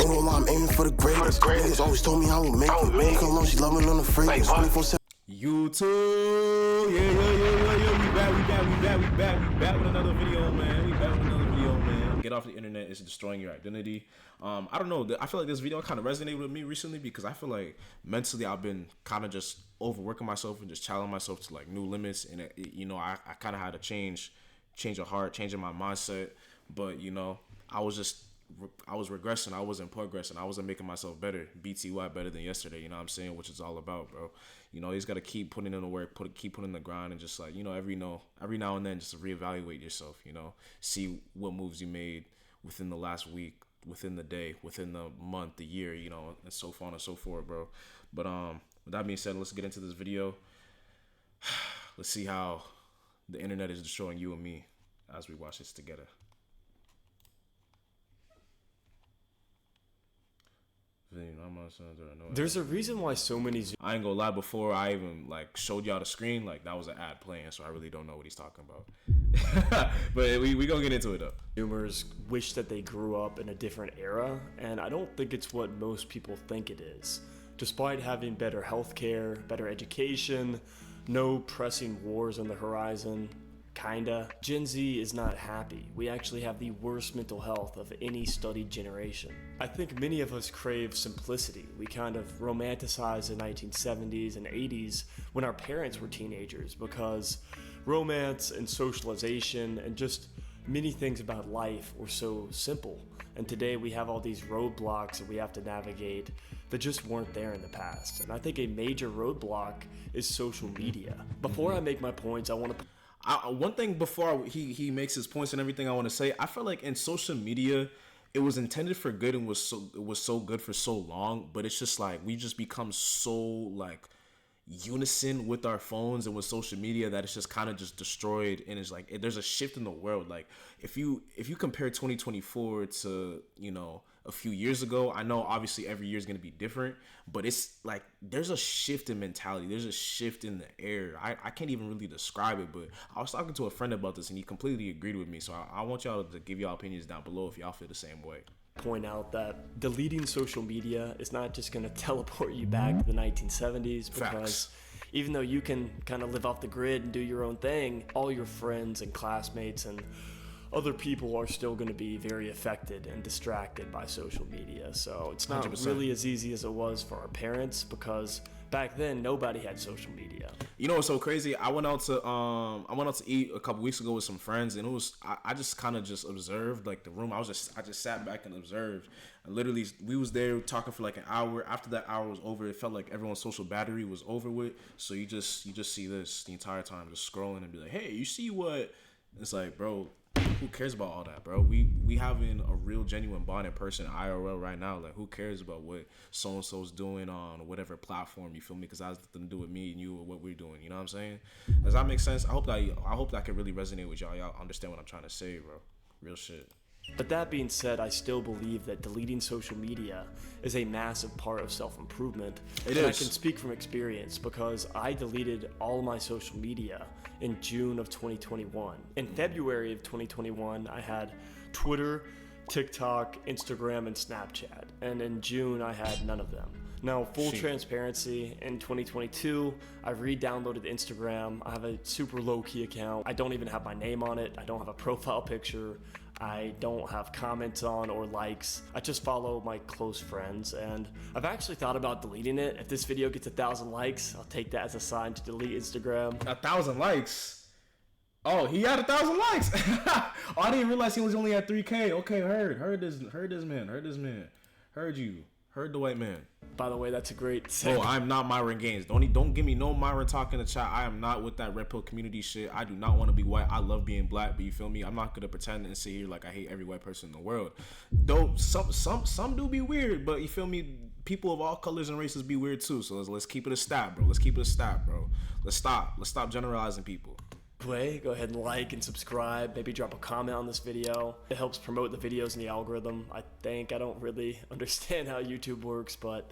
Ain't gonna lie, I'm aiming for the greatest. Niggas always told me I would make it. Man, come on, she loving on the phrase. 24/7. YouTube, yeah, we back with another video, man. Get off the internet, it's destroying your identity. I don't know, I feel like this video kind of resonated with me recently because I feel like mentally I've been kind of just overworking myself and just challenging myself to like new limits, and I kind of had to change of heart, changing my mindset, but I was regressing. I wasn't progressing. I wasn't making myself better. BTY better than yesterday. You know what I'm saying? Which is all about, bro. You just got to keep putting in the work, keep putting in the grind, and just like, every now and then just reevaluate yourself, see what moves you made within the last week, within the day, within the month, the year, and so on and so forth, bro. But with that being said, let's get into this video. Let's see how the internet is destroying you and me as we watch this together. There's a reason why so many I ain't gonna lie, before I even like showed y'all the screen, like that was an ad playing, so I really don't know what he's talking about. But we gonna get into it though. Zoomers wish that they grew up in a different era, and I don't think it's what most people think it is. Despite having better healthcare, better education, no pressing wars on the horizon, kinda, Gen Z is not happy. We actually have the worst mental health of any studied generation. I think many of us crave simplicity. We kind of romanticize the 1970s and 80s when our parents were teenagers because romance and socialization and just many things about life were so simple. And today we have all these roadblocks that we have to navigate that just weren't there in the past. And I think a major roadblock is social media. Before I make my points, I want to... one thing before he makes his points and everything, I want to say, I feel like in social media, it was intended for good and it was so good for so long, but it's just like we just become so like unison with our phones and with social media that it's just kind of just destroyed. And it's like there's a shift in the world. Like if you compare 2024 to a few years ago, I know obviously every year is going to be different, but it's like there's a shift in mentality, there's a shift in the air. I can't even really describe it, but I was talking to a friend about this and he completely agreed with me, so I want y'all to give y'all opinions down below if y'all feel the same way. Point out that deleting social media is not just going to teleport you back to the 1970s, because Facts. Even though you can kind of live off the grid and do your own thing, all your friends and classmates and other people are still going to be very affected and distracted by social media. So it's not 100%. really as easy as it was for our parents, because back then nobody had social media. What's so crazy? I went out to eat a couple weeks ago with some friends, and it was I just kind of just observed like the room. I just sat back and observed. And literally, we was there talking for like an hour. After that hour was over, it felt like everyone's social battery was over with. So you just see this the entire time, just scrolling and be like, hey, you see what? It's like, bro, who cares about all that, bro? We having a real genuine bond in person, IRL right now. Like, who cares about what so and so's doing on whatever platform? You feel me? Because that has nothing to do with me and you or what we're doing. You know what I'm saying? Does that make sense? I hope that can really resonate with y'all. Y'all understand what I'm trying to say, bro. Real shit. But that being said, I still believe that deleting social media is a massive part of self-improvement. It and I is. can speak from experience because I deleted all of my social media in June of 2021. In February of 2021, I had Twitter, TikTok, Instagram, and Snapchat. And in June, I had none of them. Now, full transparency, in 2022, I re-downloaded Instagram. I have a super low-key account. I don't even have my name on it. I don't have a profile picture. I don't have comments on or likes. I just follow my close friends, and I've actually thought about deleting it. If this video gets 1,000 likes, I'll take that as a sign to delete Instagram. 1,000 likes. Oh, he had 1,000 likes. Oh, I didn't realize he was only at 3K. Okay, heard this man. Heard you. Heard the white man. By the way, that's a great segue. Oh, I'm not Myron Gaines. Don't give me no Myron talk in the chat. I am not with that red pill community shit. I do not want to be white. I love being black, but you feel me? I'm not gonna pretend and sit here like I hate every white person in the world. Though some do be weird, but you feel me? People of all colors and races be weird too. So let's keep it a stat, bro. Let's stop generalizing people. Go ahead and like and subscribe. Maybe drop a comment on this video. It helps promote the videos in the algorithm. I don't really understand how YouTube works, but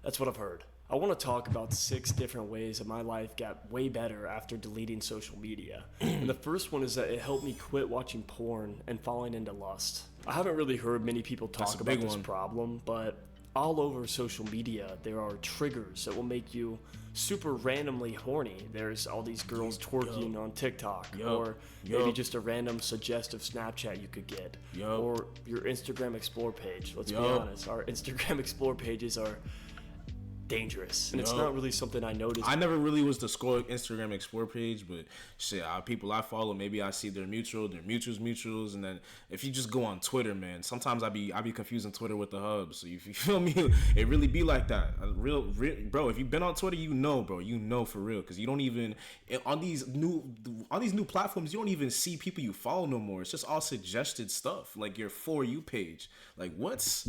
that's what I've heard. I want to talk about 6 different ways that my life got way better after deleting social media. And the first one is that it helped me quit watching porn and falling into lust. I haven't really heard many people talk about this problem, but all over social media, there are triggers that will make you super randomly horny. There's all these girls twerking on TikTok, or maybe just a random suggestive Snapchat you could get, or your Instagram Explore page. Let's be honest, our Instagram Explore pages are dangerous, and it's not really something I noticed. I never really was the scroll Instagram Explore page, but shit, people I follow, maybe I see their mutuals, and then if you just go on Twitter, man, sometimes I be confusing Twitter with the hub. So if you feel me, it really be like that. Real, bro. If you've been on Twitter, bro, for real, because you don't even on these new platforms, you don't even see people you follow no more. It's just all suggested stuff, like your For You page. Like what's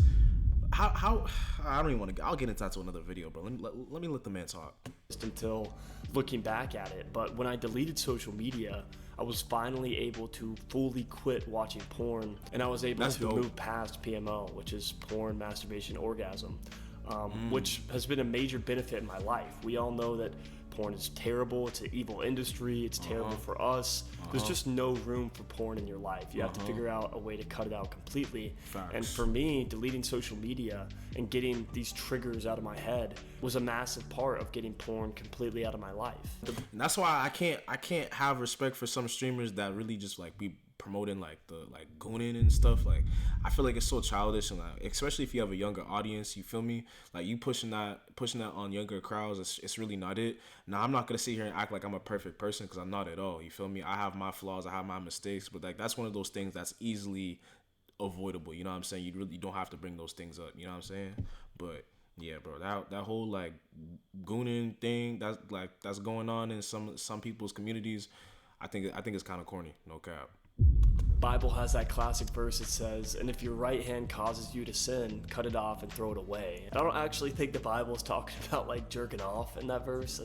How I don't even want to. I'll get into that to another video, bro. Let me let the man talk. Until looking back at it, but when I deleted social media, I was finally able to fully quit watching porn, and I was able to move past PMO, which is porn, masturbation, orgasm, which has been a major benefit in my life. We all know that porn is terrible. It's an evil industry. It's terrible for us. There's just no room for porn in your life. You have to figure out a way to cut it out completely. Facts. And for me, deleting social media and getting these triggers out of my head was a massive part of getting porn completely out of my life. And that's why I can't have respect for some streamers that really just like be promoting like the gooning and stuff. Like I feel like it's so childish, and like, especially if you have a younger audience, you feel me, like you pushing that on younger crowds, it's really not it. Now I'm not gonna sit here and act like I'm a perfect person, because I'm not at all, you feel me. I have my flaws, I have my mistakes, but like that's one of those things that's easily avoidable, you know what I'm saying. You don't have to bring those things up, you know what I'm saying. But yeah, bro, that whole like gooning thing that's going on in some people's communities, I think it's kind of corny, no cap. Bible has that classic verse that says, and if your right hand causes you to sin, cut it off and throw it away. And I don't actually think the Bible is talking about like jerking off in that verse.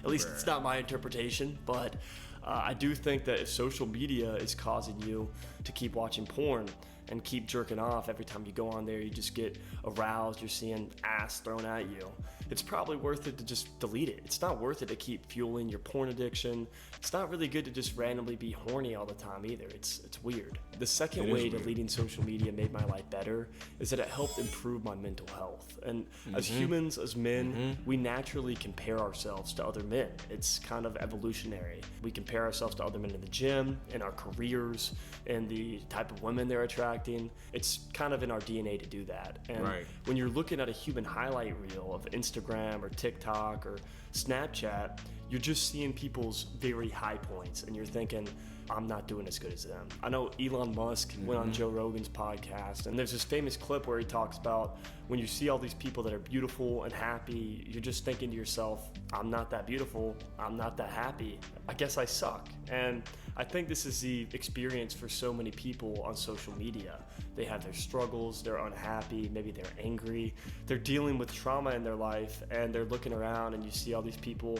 At least it's not my interpretation, but I do think that if social media is causing you to keep watching porn and keep jerking off every time you go on there, you just get aroused, you're seeing ass thrown at you, it's probably worth it to just delete it. It's not worth it to keep fueling your porn addiction. It's not really good to just randomly be horny all the time either. It's weird. The second way deleting social media made my life better is that it helped improve my mental health. And as humans, as men, we naturally compare ourselves to other men. It's kind of evolutionary. We compare ourselves to other men in the gym, in our careers, and the type of women they're attracting. It's kind of in our DNA to do that. And when you're looking at a human highlight reel of Instagram or TikTok or Snapchat, you're just seeing people's very high points, and you're thinking, I'm not doing as good as them. I know Elon Musk went on Joe Rogan's podcast, and there's this famous clip where he talks about when you see all these people that are beautiful and happy, you're just thinking to yourself, I'm not that beautiful, I'm not that happy, I guess I suck. And I think this is the experience for so many people on social media. They have their struggles, they're unhappy, maybe they're angry, they're dealing with trauma in their life, and they're looking around and you see all these people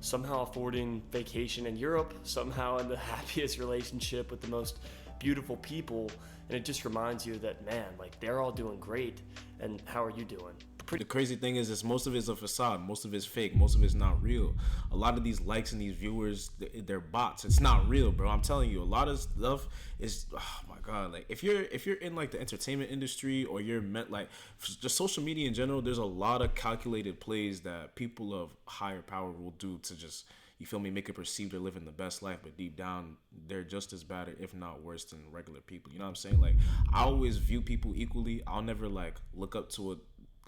somehow affording vacation in Europe, somehow in the happiest relationship with the most beautiful people, and it just reminds you that, man, like they're all doing great, and how are you doing? The crazy thing is most of it's a facade, most of it's fake, most of it's not real. A lot of these likes and these viewers, they're bots. It's not real, bro. I'm telling you, a lot of stuff is, oh my god, like if you're in like the entertainment industry, or you're meant like just social media in general, there's a lot of calculated plays that people of higher power will do to just, you feel me, make it perceive they're living the best life, but deep down they're just as bad, if not worse, than regular people. You know what I'm saying? Like I always view people equally. I'll never like look up to it.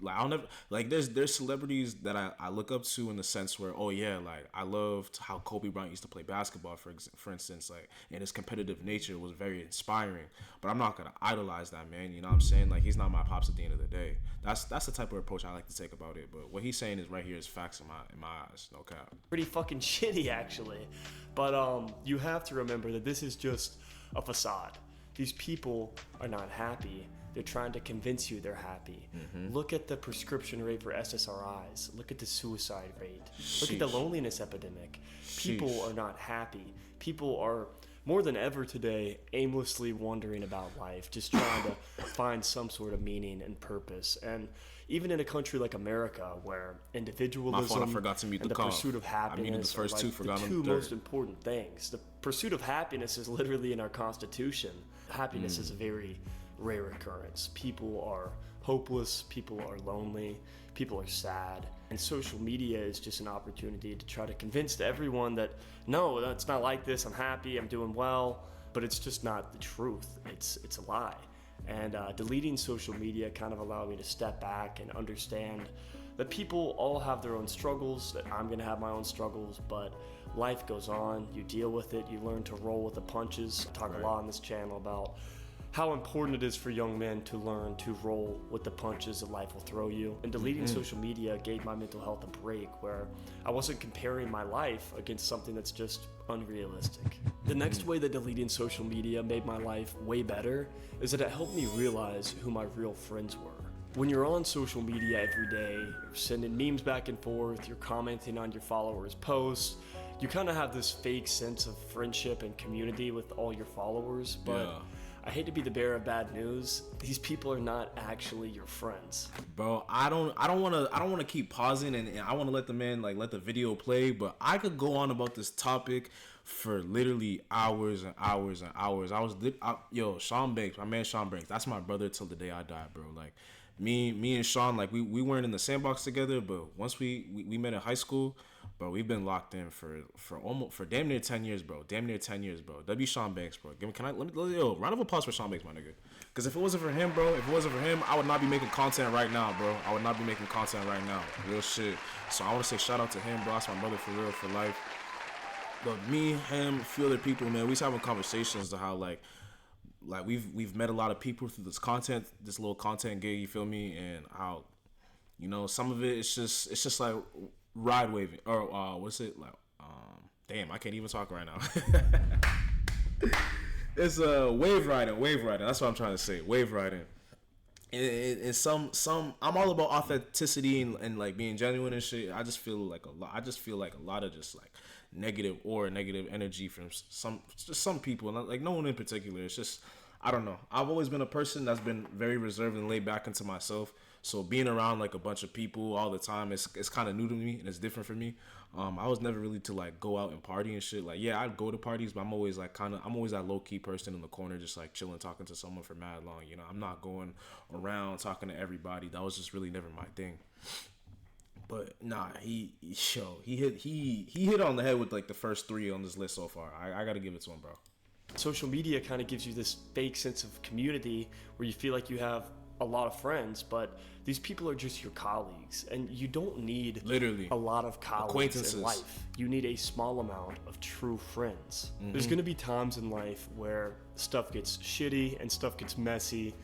Like I'll never, like there's celebrities that I look up to in the sense where, oh yeah, like I loved how Kobe Bryant used to play basketball, for instance, like, and his competitive nature was very inspiring. But I'm not gonna idolize that man. You know what I'm saying? Like he's not my pops at the end of the day. That's the type of approach I like to take about it. But what he's saying is right here is facts in my eyes. No cap. Pretty fucking shitty actually. But you have to remember that this is just a facade. These people are not happy. They're trying to convince you they're happy. Look at the prescription rate for SSRIs. Look at the suicide rate. Look at the loneliness epidemic. People are not happy. People are more than ever today, aimlessly wondering about life, just trying to find some sort of meaning and purpose. And even in a country like America, where individualism My fault, I forgot to mute and the the cough. pursuit of I muted happiness the first are two, like forgot the on two the third. most important things. The pursuit of happiness is literally in our Constitution. Happiness is a very rare occurrence. People are hopeless, people are lonely, people are sad. And social media is just an opportunity to try to convince to everyone that, no, it's not like this, I'm happy, I'm doing well. But it's just not the truth. It's a lie. And deleting social media kind of allowed me to step back and understand that people all have their own struggles, that I'm gonna have my own struggles, but life goes on, you deal with it, you learn to roll with the punches. I talk a lot on this channel about how important it is for young men to learn to roll with the punches that life will throw you. And deleting social media gave my mental health a break, where I wasn't comparing my life against something that's just unrealistic. The next way that deleting social media made my life way better is that it helped me realize who my real friends were. When you're on social media every day, you're sending memes back and forth, you're commenting on your followers' posts, you kind of have this fake sense of friendship and community with all your followers, but Yeah. I hate to be the bearer of bad news. These people are not actually your friends. Bro, I don't want to keep pausing and I want to let the video play, but I could go on about this topic for literally hours and hours and hours. Sean Banks, my man Sean Banks, that's my brother till the day I die, bro. Like me and Sean, like we weren't in the sandbox together, but once we met in high school, bro, we've been locked in for damn near 10 years, bro. Damn near 10 years, bro. W Sean Banks, bro. Round of applause for Sean Banks, my nigga. Because if it wasn't for him, bro, I would not be making content right now, bro. I would not be making content right now. Real shit. So I want to say shout out to him, bro. That's my brother for real, for life. But me, him, a few other people, man, we was having conversations to how like we've met a lot of people through this little content gig, you feel me? And how, you know, some of it it's just like ride waving or what's it like? Damn, I can't even talk right now. It's wave riding. That's what I'm trying to say. Wave riding. And some I'm all about authenticity and like being genuine and shit. I just feel like a lot of just like negative energy from some people, and like no one in particular. It's just, I don't know. I've always been a person that's been very reserved and laid back into myself. So being around like a bunch of people all the time, it's kind of new to me and it's different for me. I was never really to like go out and party and shit. Like, yeah, I'd go to parties, but I'm always that low key person in the corner, just like chilling, talking to someone for mad long. You know, I'm not going around talking to everybody. That was just really never my thing. But nah, he hit on the head with like the first three on this list so far. I gotta give it to him, bro. Social media kind of gives you this fake sense of community where you feel like you have a lot of friends, but these people are just your colleagues, and you don't need Literally a lot of colleagues acquaintances in life. You need a small amount of true friends. There's going to be times in life where stuff gets shitty and stuff gets messy,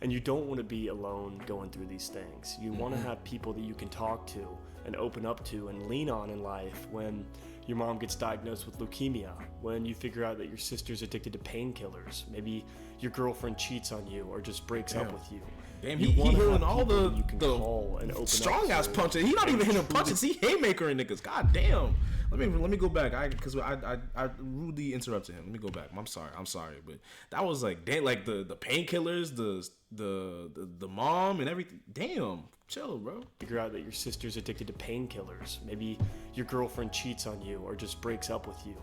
and you don't want to be alone going through these things. You want to have people that you can talk to and open up to and lean on in life when your mom gets diagnosed with leukemia, when you figure out that your sister's addicted to painkillers, maybe your girlfriend cheats on you or just breaks up with you. Damn, You he wanna have hitting all people the that you can call and open strong up ass to. punches. He not even hitting punches. He haymakering niggas. God damn. Let me go back. I rudely interrupted him. Let me go back. I'm sorry, but that was like damn, like the painkillers, the mom and everything. Damn, chill, bro. Figure out that your sister's addicted to painkillers. Maybe your girlfriend cheats on you or just breaks up with you.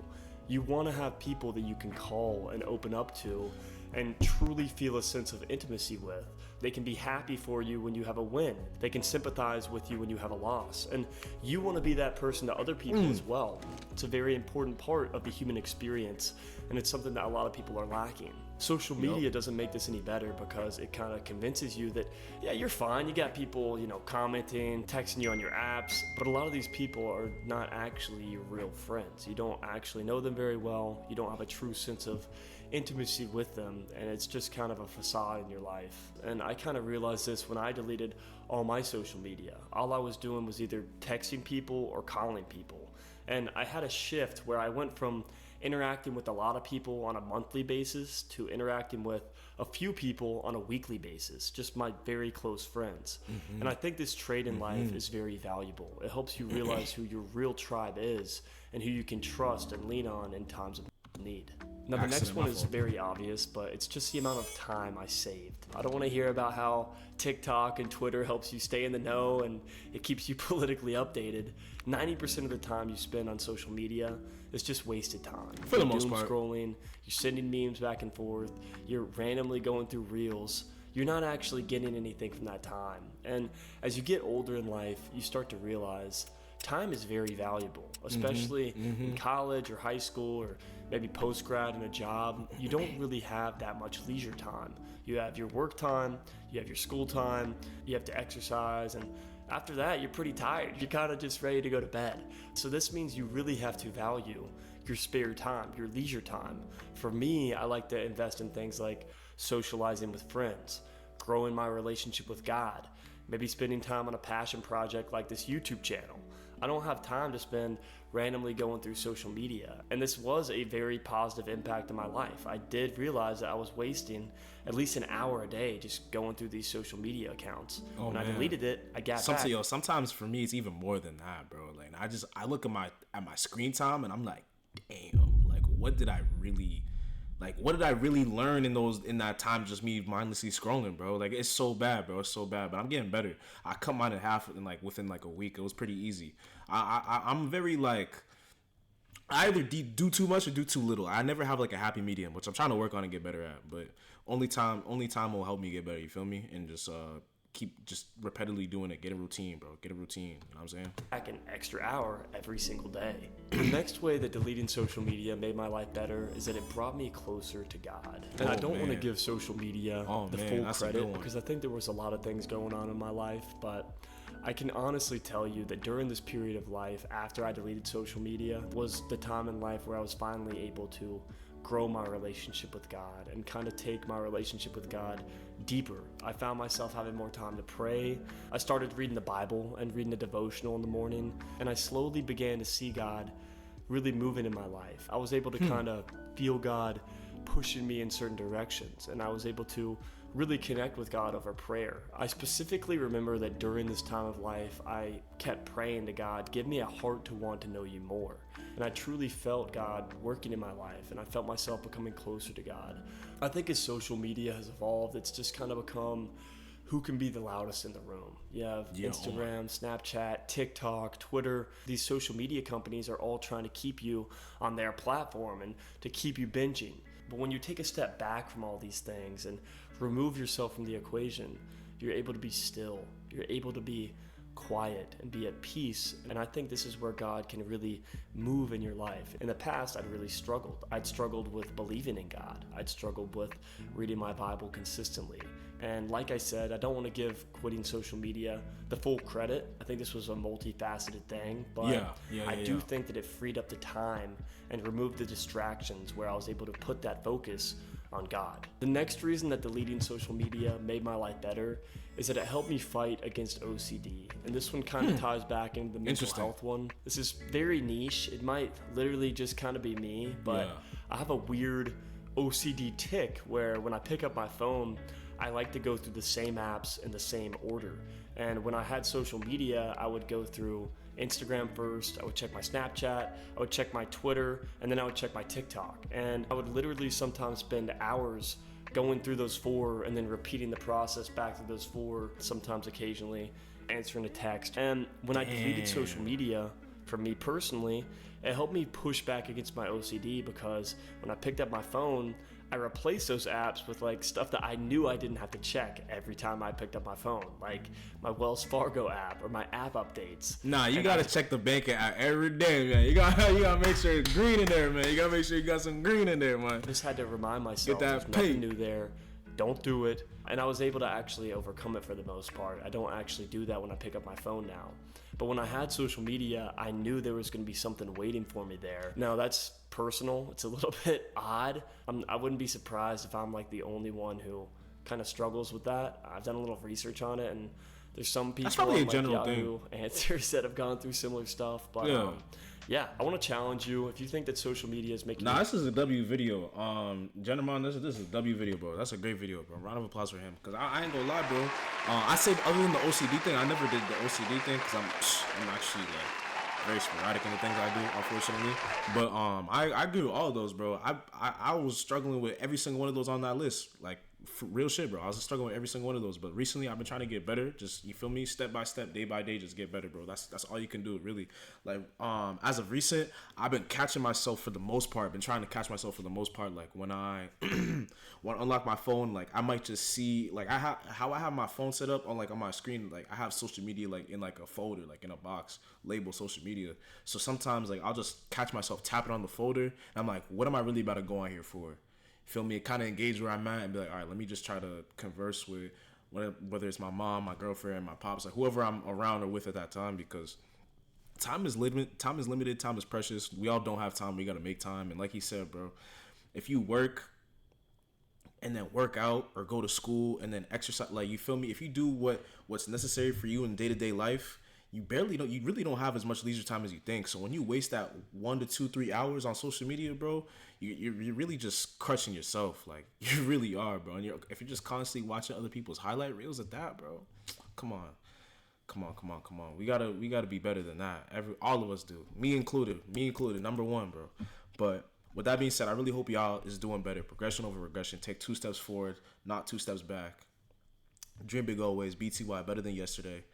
You want to have people that you can call and open up to and truly feel a sense of intimacy with. They can be happy for you when you have a win. They can sympathize with you when you have a loss. And you want to be that person to other people as well. It's a very important part of the human experience, and it's something that a lot of people are lacking. Social media doesn't make this any better because it kind of convinces you that, yeah, you're fine. You got people, commenting, texting you on your apps, but a lot of these people are not actually your real friends. You don't actually know them very well. You don't have a true sense of intimacy with them, and it's just kind of a facade in your life. And I kind of realized this when I deleted all my social media. All I was doing was either texting people or calling people. And I had a shift where I went from interacting with a lot of people on a monthly basis to interacting with a few people on a weekly basis, just my very close friends. And I think this trait in life is very valuable. It helps you realize who your real tribe is and who you can trust and lean on in times of need. Now, the next Accident, one my is fault. very obvious, but it's just the amount of time I saved. I don't want to hear about how TikTok and Twitter helps you stay in the know and it keeps you politically updated. 90% of the time you spend on social media is just wasted time. For the You're most doom part. scrolling, you're sending memes back and forth, you're randomly going through reels. You're not actually getting anything from that time. And as you get older in life, you start to realize time is very valuable, especially in college or high school or maybe post-grad in a job. You don't really have that much leisure time. You have your work time, you have your school time, you have to exercise, and after that, you're pretty tired. You're kind of just ready to go to bed. So this means you really have to value your spare time, your leisure time. For me, I like to invest in things like socializing with friends, growing my relationship with God, maybe spending time on a passion project like this YouTube channel. I don't have time to spend randomly going through social media. And this was a very positive impact in my life. I did realize that I was wasting at least an hour a day just going through these social media accounts. When I deleted it, I got back. Sometimes for me it's even more than that, bro. Like I look at my screen time and I'm like, damn, like what did I really learn in that time, just me mindlessly scrolling, bro? Like it's so bad, bro. It's so bad, but I'm getting better. I cut mine in half within a week. It was pretty easy. I'm very like, I either do too much or do too little. I never have like a happy medium, which I'm trying to work on and get better at. But only time will help me get better. You feel me? And just keep just repetitively doing it. Get a routine, bro. Get a routine. You know what I'm saying? Back an extra hour every single day. The next way that deleting social media made my life better is that it brought me closer to God. And I don't want to give social media the full that's a good credit one. because I think there was a lot of things going on in my life, but I can honestly tell you that during this period of life after I deleted social media was the time in life where I was finally able to grow my relationship with God and kind of take my relationship with God deeper. I found myself having more time to pray. I started reading the Bible and reading a devotional in the morning, and I slowly began to see God really moving in my life. I was able to kind of feel God pushing me in certain directions, and I was able to really connect with God over prayer. I specifically remember that during this time of life, I kept praying to God, give me a heart to want to know you more. And I truly felt God working in my life, and I felt myself becoming closer to God. I think as social media has evolved, it's just kind of become who can be the loudest in the room. You have Instagram, Snapchat, TikTok, Twitter. These social media companies are all trying to keep you on their platform and to keep you binging. But when you take a step back from all these things and remove yourself from the equation, you're able to be still. You're able to be quiet and be at peace. And I think this is where God can really move in your life. In the past, I'd really struggled. I'd struggled with believing in God. I'd struggled with reading my Bible consistently. And like I said, I don't want to give quitting social media the full credit. I think this was a multifaceted thing, but I do think that it freed up the time and removed the distractions where I was able to put that focus on God. The next reason that deleting social media made my life better is that it helped me fight against OCD. And this one kind of ties back into the mental health one. This is very niche. It might literally just kind of be me, but I have a weird OCD tick where when I pick up my phone, I like to go through the same apps in the same order. And when I had social media, I would go through Instagram first, I would check my Snapchat, I would check my Twitter, and then I would check my TikTok. And I would literally sometimes spend hours going through those four and then repeating the process back through those four, sometimes occasionally answering a text. And when I deleted social media, for me personally, it helped me push back against my OCD because when I picked up my phone, I replaced those apps with like stuff that I knew I didn't have to check every time I picked up my phone, like my Wells Fargo app or my app updates. Nah, you gotta check the bank app every day, man. You gotta make sure it's green in there, man. You gotta make sure you got some green in there, man. I just had to remind myself Get that there's nothing new there. Don't do it. And I was able to actually overcome it for the most part. I don't actually do that when I pick up my phone now. But when I had social media, I knew there was going to be something waiting for me there. Now, that's personal. It's a little bit odd. I wouldn't be surprised if I'm like the only one who kind of struggles with that. I've done a little research on it, and there's some people That's probably on a general Yahoo Answers that have gone through similar stuff. But I want to challenge you. If you think that social media is making this is a W video. Gentleman, this is a W video, bro. That's a great video, bro. Round of applause for him. Cause I ain't gonna lie, bro. I say other than the OCD thing, I never did the OCD thing because I'm actually like very sporadic in the things I do, unfortunately. But I agree with all of those, bro. I was struggling with every single one of those on that list, like for real shit, bro. I was struggling with every single one of those. But recently, I've been trying to get better. Just, you feel me, step by step, day by day, just get better, bro. That's all you can do, really. Like as of recent, I've been catching myself for the most part. Been trying to catch myself for the most part. Like when I want to unlock my phone, like I might just see, like I have my phone set up on, like on my screen, like I have social media like in like a folder, like in a box labeled social media. So sometimes like I'll just catch myself tapping on the folder, and I'm like, what am I really about to go on here for? Feel me? Kind of engage where I'm at and be like, all right, let me just try to converse with whether it's my mom, my girlfriend, my pops, like whoever I'm around or with at that time, because time is limited, time is precious. We all don't have time. We got to make time. And like he said, bro, if you work and then work out or go to school and then exercise, like, you feel me? If you do what's necessary for you in day-to-day life, you really don't have as much leisure time as you think. So when you waste that 1 to 2, 3 hours on social media, bro, you're really just crushing yourself. Like, you really are, bro. And if you're just constantly watching other people's highlight reels of that, bro, come on. We gotta be better than that. All of us do. Me included, number one, bro. But with that being said, I really hope y'all is doing better. Progression over regression. Take 2 steps forward, not 2 steps back. Dream big always. BTY, better than yesterday.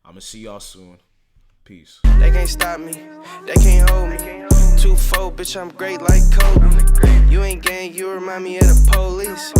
I'm gonna see y'all soon. Peace. They can't stop me, they can't hold me. 2-4, bitch, I'm great like Kobe. You ain't gang, you remind me of the police.